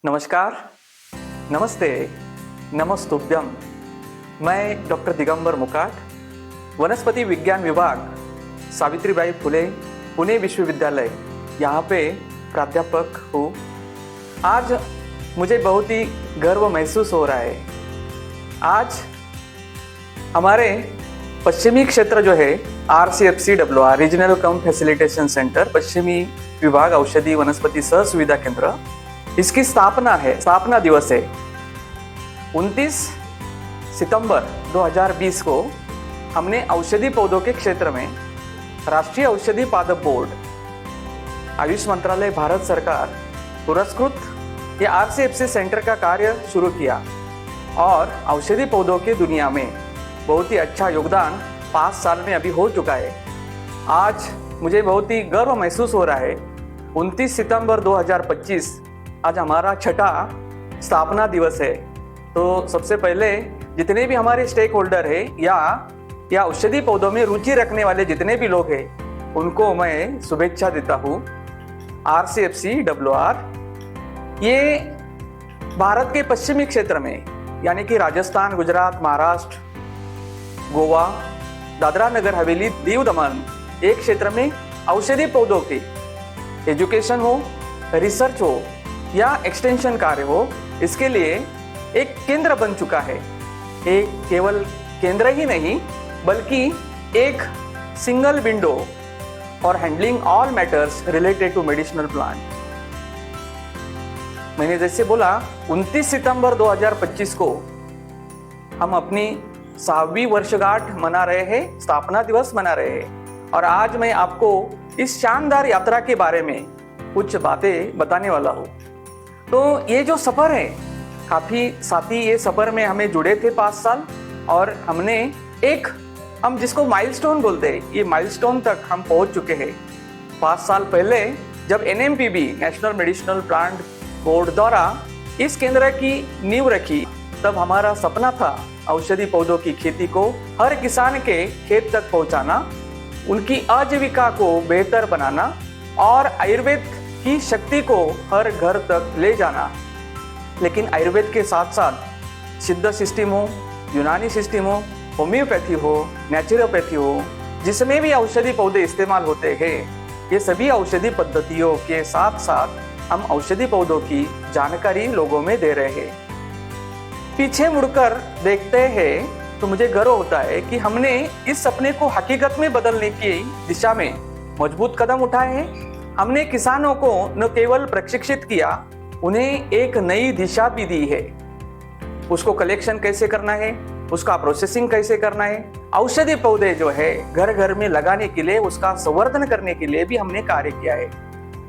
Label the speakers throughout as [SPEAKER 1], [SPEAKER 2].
[SPEAKER 1] नमस्कार, नमस्ते, नमस्तुभ्यम। मैं डॉक्टर दिगंबर मुकाट, वनस्पति विज्ञान विभाग, सावित्रीबाई फुले, पुणे विश्वविद्यालय, यहाँ पे प्राध्यापक हूँ। आज मुझे बहुत ही गर्व महसूस हो रहा है। आज हमारे पश्चिमी क्षेत्र जो है RCFCWR रीजनल कम फैसिलिटेशन सेंटर, पश्चिमी विभाग औषधि वनस्पति सह सुविधा केंद्र, इसकी स्थापना दिवस है। 29 सितंबर 2020 को हमने औषधि पौधों के क्षेत्र में राष्ट्रीय औषधि पादप बोर्ड, आयुष मंत्रालय, भारत सरकार पुरस्कृत ये RCFC सेंटर का कार्य शुरू किया और औषधि पौधों की दुनिया में बहुत ही अच्छा योगदान 5 साल में अभी हो चुका है। आज मुझे बहुत ही गर्व महसूस हो रहा है। 29 सितंबर 2025 आज हमारा छठा स्थापना दिवस है। तो सबसे पहले जितने भी हमारे स्टेक होल्डर है या औषधि पौधों में रुचि रखने वाले जितने भी लोग हैं, उनको मैं शुभेच्छा देता हूँ। RCFCWR ये भारत के पश्चिमी क्षेत्र में यानी कि राजस्थान, गुजरात, महाराष्ट्र, गोवा, दादरा नगर हवेली, दीव दमन एक क्षेत्र में औषधि पौधों की एजुकेशन हो, रिसर्च हो या एक्सटेंशन कार्य हो, इसके लिए एक केंद्र बन चुका है। एक केवल केंद्र ही नहीं बल्कि एक सिंगल विंडो और handling all matters related to medicinal plant. मैंने जैसे बोला 29 सितंबर 2025 को हम अपनी 6वीं वर्षगांठ मना रहे हैं, स्थापना दिवस मना रहे हैं। और आज मैं आपको इस शानदार यात्रा के बारे में कुछ बातें बताने वाला हूँ। तो ये जो सफ़र है, काफ़ी साथी ये सफ़र में हमें जुड़े थे 5 साल, और हमने हम जिसको माइलस्टोन बोलते हैं, ये माइलस्टोन तक हम पहुंच चुके हैं। 5 साल पहले जब NMPB national medicinal plant board द्वारा इस केंद्र की नींव रखी, तब हमारा सपना था औषधि पौधों की खेती को हर किसान के खेत तक पहुंचाना, उनकी आजीविका को बेहतर बनाना और आयुर्वेद की शक्ति को हर घर तक ले जाना। लेकिन आयुर्वेद के साथ साथ सिद्ध सिस्टम हो, यूनानी सिस्टम हो, होम्योपैथी हो, नेचुरोपैथी हो, जिसमें भी औषधि पौधे इस्तेमाल होते हैं, ये सभी औषधि पद्धतियों के साथ साथ हम औषधि पौधों की जानकारी लोगों में दे रहे हैं। पीछे मुड़कर देखते हैं तो मुझे गर्व होता है कि हमने इस सपने को हकीकत में बदलने की दिशा में मजबूत कदम उठाए हैं। हमने किसानों को न केवल प्रशिक्षित किया, उन्हें एक नई दिशा भी दी है। उसको कलेक्शन कैसे करना है, उसका प्रोसेसिंग कैसे करना है, औषधि पौधे जो है घर घर में लगाने के लिए, उसका संवर्धन करने के लिए भी हमने कार्य किया है।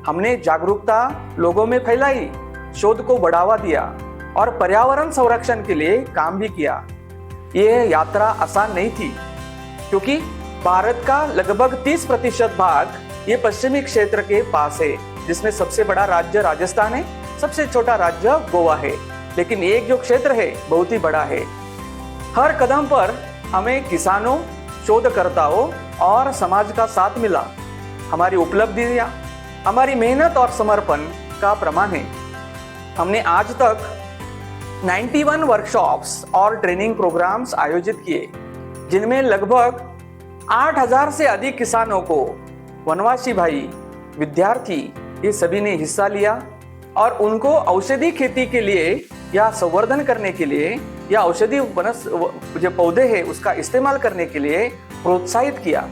[SPEAKER 1] हमने जागरूकता लोगों में फैलाई, शोध को बढ़ावा दिया और पर्यावरण संरक्षण के लिए काम भी किया। ये यात्रा आसान नहीं थी, क्योंकि भारत का लगभग 30% भाग ये पश्चिमी क्षेत्र के पास है, जिसमें सबसे बड़ा राज्य राजस्थान है, सबसे छोटा राज्य गोवा है। लेकिन एक जो क्षेत्र है बहुत ही बड़ा है। हर कदम पर हमें किसानों, शोधकर्ताओं और समाज का साथ मिला। हमारी उपलब्धियां हमारी मेहनत और समर्पण का प्रमाण है। हमने आज तक 91 वर्कशॉप्स और ट्रेनिंग प्रोग्राम्स आयोजित किए, जिनमें लगभग 8000 से अधिक किसानों को, वनवासी भाई, विद्यार्थी, ये सभी ने हिस्सा लिया और उनको औषधि खेती के लिए या संवर्धन करने के लिए या औषधि जो पौधे हैं उसका इस्तेमाल करने के लिए प्रोत्साहित किया।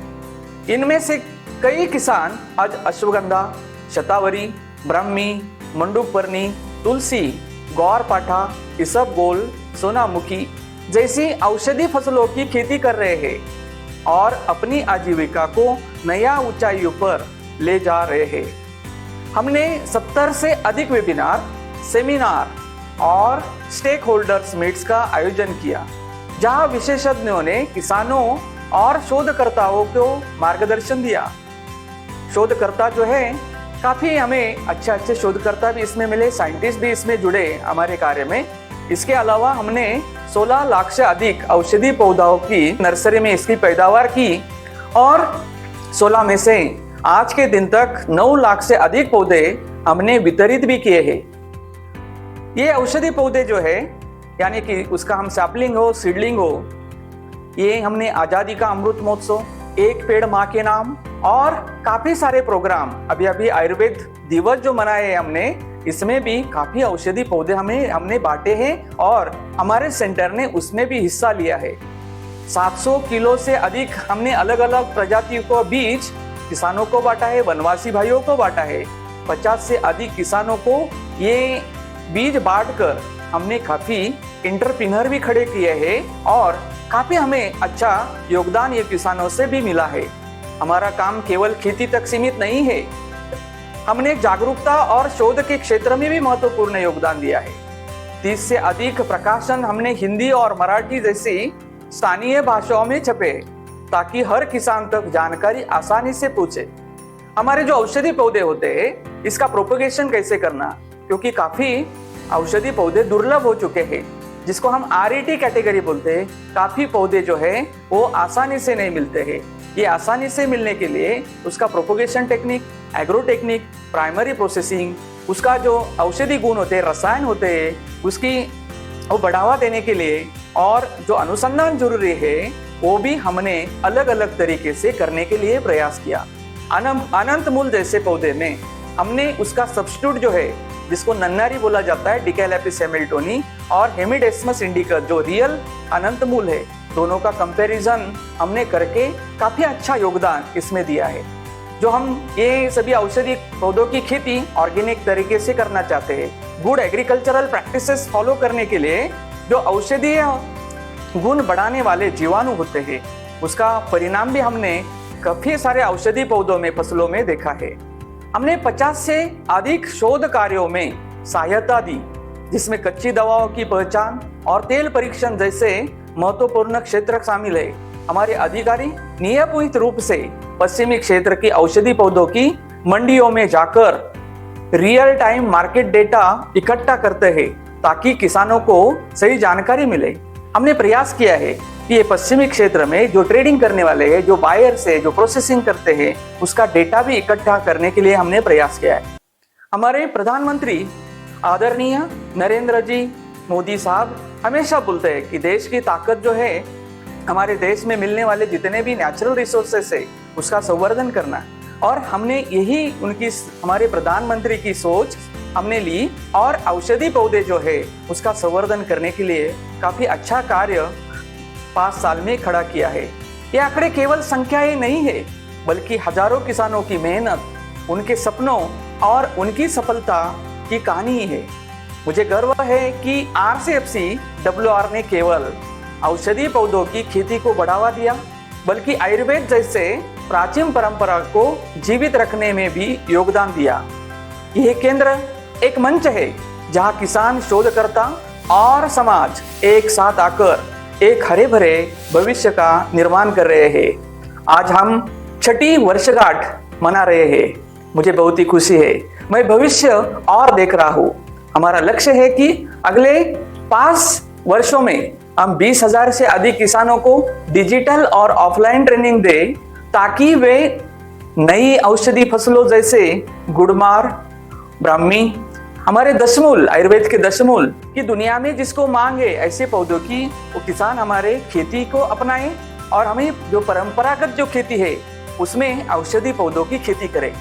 [SPEAKER 1] इनमें से कई किसान आज अश्वगंधा, शतावरी, ब्राह्मी, मंडूकपर्णी, तुलसी, ग्वारपाठा, इसबगोल, सोनामुखी जैसी औषधि फसलों की खेती कर रहे हैं और अपनी आजीविका को नया ऊंचाइयों पर ले जा रहे हैं। हमने 70 से अधिक वेबिनार, सेमिनार और स्टेक होल्डर्स मीट्स का आयोजन किया, जहां विशेषज्ञों ने किसानों और शोधकर्ताओं को मार्गदर्शन दिया। शोधकर्ता जो है, काफ़ी हमें अच्छे शोधकर्ता भी इसमें मिले, साइंटिस्ट भी इसमें जुड़े हमारे कार्य में। इसके अलावा हमने 16 लाख से अधिक औषधि पौधों की नर्सरी में इसकी पैदावार की और 16 में से आज के दिन तक 9 लाख से अधिक पौधे हमने वितरित भी किए हैं। ये औषधि पौधे जो है, यानी कि उसका हम सैपलिंग हो, सीडलिंग हो, ये हमने आजादी का अमृत महोत्सव, एक पेड़ माँ के नाम और काफी सारे प्रोग्राम, अभी अभी आयुर्वेद दिवस जो मनाए हमने, इसमें भी काफी औषधि पौधे हमने बांटे हैं और हमारे सेंटर ने उसमें भी हिस्सा लिया है। 700 किलो से अधिक हमने अलग अलग प्रजातियों को बीज किसानों को बांटा है, वनवासी भाइयों को बांटा है। 50 से अधिक किसानों को ये बीज बांटकर हमने काफी एंटरप्रेन्योर भी खड़े किए हैं और काफी हमें अच्छा योगदान ये किसानों से भी मिला है। हमारा काम केवल खेती तक सीमित नहीं है, हमने जागरूकता और शोध के क्षेत्र में भी महत्वपूर्ण योगदान दिया है। 30 से अधिक प्रकाशन हमने हिंदी और मराठी जैसी स्थानीय भाषाओं में छपे ताकि हर किसान तक जानकारी आसानी से पहुंचे। हमारे जो औषधि पौधे होते हैं, इसका प्रोपगेशन कैसे करना, क्योंकि काफी औषधि पौधे दुर्लभ हो चुके हैं, जिसको हम RET कैटेगरी बोलते हैं। काफी पौधे जो है वो आसानी से नहीं मिलते हैं। ये आसानी से मिलने के लिए उसका propagation technique, agro technique, primary processing, उसका जो औषधि गुण होते हैं, रसायन होते हैं, उसकी वो बढ़ावा देने के लिए और जो अनुसंधान जरूरी है, वो भी हमने अलग अलग तरीके से करने के लिए प्रयास किया। अनंत मूल जैसे पौधे में हमने उसका सब्स्टिट्यूट जो है, जिसको नन्नारी बोला जाता है, डिकैलेपिस हैमिल्टोनी, और हेमिडेस्मस इंडिका जो रियल अनंत मूल है, दोनों का कंपैरिजन हमने करके काफी अच्छा योगदान इसमें दिया है। जो हम ये सभी औषधि पौधों की खेती ऑर्गेनिक तरीके से करना चाहते हैं, गुड एग्रीकल्चरल प्रैक्टिसेस फॉलो करने के लिए जो औषधीय गुण बढ़ाने वाले जीवाणु होते हैं, उसका परिणाम भी हमने काफी सारे औषधि पौधों में, फसलों में देखा है। हमने 50 से अधिक शोध कार्यों में सहायता दी, जिसमें कच्ची दवाओं की पहचान और तेल परीक्षण जैसे महत्वपूर्ण क्षेत्र शामिल है। हमारे अधिकारी नियमित रूप से पश्चिमी क्षेत्र की औषधि पौधों की मंडियों में जाकर रियल टाइम मार्केट डेटा इकट्ठा करते हैं ताकि किसानों को सही जानकारी मिले। हमने प्रयास किया है कि ये पश्चिमी क्षेत्र में जो ट्रेडिंग करने वाले हैं, जो बायर्स है, जो प्रोसेसिंग करते हैं, उसका डेटा भी इकट्ठा करने के लिए हमने प्रयास किया है। हमारे प्रधानमंत्री आदरणीय नरेंद्र जी मोदी साहब हमेशा बोलते हैं कि देश की ताकत जो है, हमारे देश में मिलने वाले जितने भी नेचुरल रिसोर्सेस है, उसका संवर्धन करना। और हमने यही हमारे प्रधानमंत्री की सोच हमने ली और औषधि पौधे जो है उसका संवर्धन करने के लिए काफी अच्छा कार्य 5 साल में खड़ा किया है। ये आंकड़े केवल संख्याएं नहीं है, बल्कि हजारों किसानों की मेहनत, उनके सपनों और उनकी सफलता की कहानी है। मुझे गर्व है कि RCFC-WR ने केवल औषधि पौधों की खेती को बढ़ावा दिया, बल्कि आयुर्वेद जैसे प्राचीन परंपरा को जीवित रखने में भी योगदान दिया। यह केंद्र एक मंच है जहां किसान, शोधकर्ता और समाज एक साथ आकर एक हरे भरे भविष्य का निर्माण कर रहे हैं। आज हम 6ठी वर्षगांठ मना रहे हैं। मुझे बहुत ही खुशी है। मैं भविष्य और देख रहा हूँ। हमारा लक्ष्य है कि अगले 5 वर्षों में हम 20,000 से अधिक किसानों को डिजिटल और ऑफलाइन ट्रेनिंग दें, ताकि वे नई औषधि फसलों जैसे गुड़मार, ब्राह्मी, हमारे दशमूल, आयुर्वेद के दशमूल की दुनिया में जिसको मांग है, ऐसे पौधों की वो किसान हमारे खेती को अपनाएं और हमें जो परंपरागत जो खेती है उसमें औषधि पौधों की खेती करें।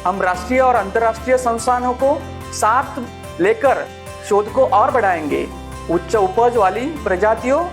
[SPEAKER 1] हम राष्ट्रीय और अंतर्राष्ट्रीय संस्थानों को साथ लेकर शोध को और बढ़ाएंगे। उच्च उपज वाली प्रजातियों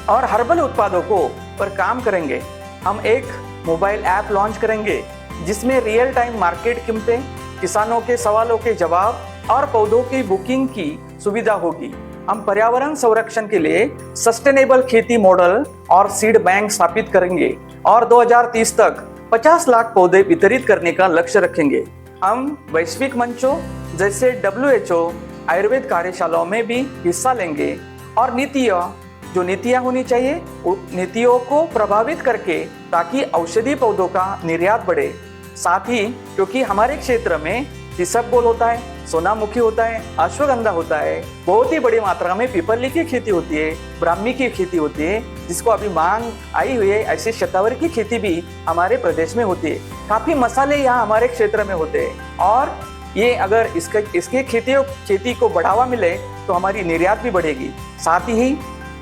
[SPEAKER 1] और हर्बल उत्पादों को पर काम करेंगे। हम एक मोबाइल ऐप लॉन्च करेंगे जिसमें रियल टाइम मार्केट कीमतें, किसानों के सवालों के जवाब और पौधों की बुकिंग की सुविधा होगी। हम पर्यावरण संरक्षण के लिए सस्टेनेबल खेती मॉडल और सीड बैंक स्थापित करेंगे और 2030 तक 50 लाख पौधे वितरित करने का लक्ष्य रखेंगे। हम वैश्विक मंचों जैसे WHO आयुर्वेद कार्यशालाओं में भी हिस्सा लेंगे और नीतियाँ होनी चाहिए, नीतियों को प्रभावित करके, ताकि औषधि पौधों का निर्यात बढ़े। साथ ही क्योंकि हमारे क्षेत्र में इसबगोल होता है, सोनामुखी होता है, अश्वगंधा होता है, बहुत ही बड़ी मात्रा में पीपली की खेती होती है, ब्राह्मी की खेती होती है, जिसको अभी मांग आई हुई है, ऐसे शतावरी की खेती भी हमारे प्रदेश में होती है। काफी मसाले यहाँ हमारे क्षेत्र में होते हैं और ये अगर इसके खेती को बढ़ावा मिले तो हमारी निर्यात भी बढ़ेगी। साथ ही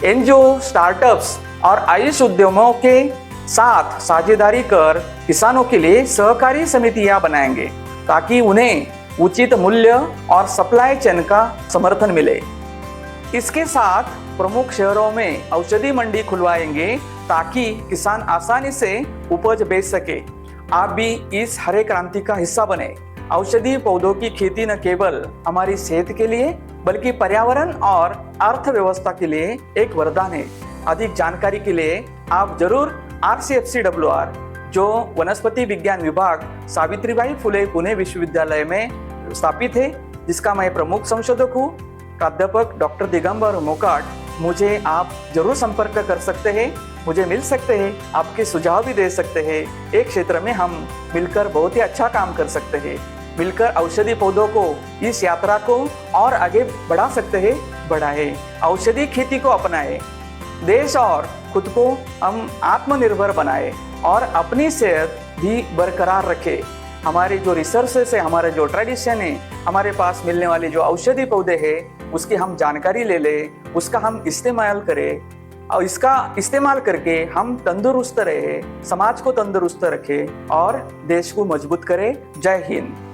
[SPEAKER 1] एनजीओ, स्टार्टअप्स और आयुष उद्यमों के साथ साझेदारी कर किसानों के लिए सहकारी समितियां बनाएंगे ताकि उन्हें उचित मूल्य और सप्लाई चेन का समर्थन मिले। इसके साथ प्रमुख शहरों में औषधि मंडी खुलवाएंगे ताकि किसान आसानी से उपज बेच सके। आप भी इस हरे क्रांति का हिस्सा बने। औषधि पौधों की खेती न केवल हमारी सेहत के लिए बल्कि पर्यावरण और अर्थव्यवस्था के लिए एक वरदान है। अधिक जानकारी के लिए आप जरूर RCFCWR, जो वनस्पति विज्ञान विभाग सावित्रीबाई फुले पुणे विश्वविद्यालय में स्थापित है, जिसका मैं प्रमुख संशोधक हूँ, प्राध्यापक डॉक्टर दिगंबर मोकाट, मुझे आप जरूर संपर्क कर सकते हैं, मुझे मिल सकते हैं, आपके सुझाव भी दे सकते हैं। एक क्षेत्र में हम मिलकर बहुत ही अच्छा काम कर सकते हैं। मिलकर औषधि पौधों को, इस यात्रा को और आगे बढ़ा सकते हैं, बढ़ाएं। औषधि खेती को अपनाएं, देश और खुद को हम आत्मनिर्भर बनाएं और अपनी सेहत भी बरकरार रखें। हमारे जो रिसर्चेस है, हमारे जो ट्रेडिशन है, हमारे पास मिलने वाले जो औषधि पौधे हैं, उसकी हम जानकारी ले लें, उसका हम इस्तेमाल करें और इसका इस्तेमाल करके हम तंदुरुस्त रहे, समाज को तंदुरुस्त रखें और देश को मजबूत करें। जय हिंद।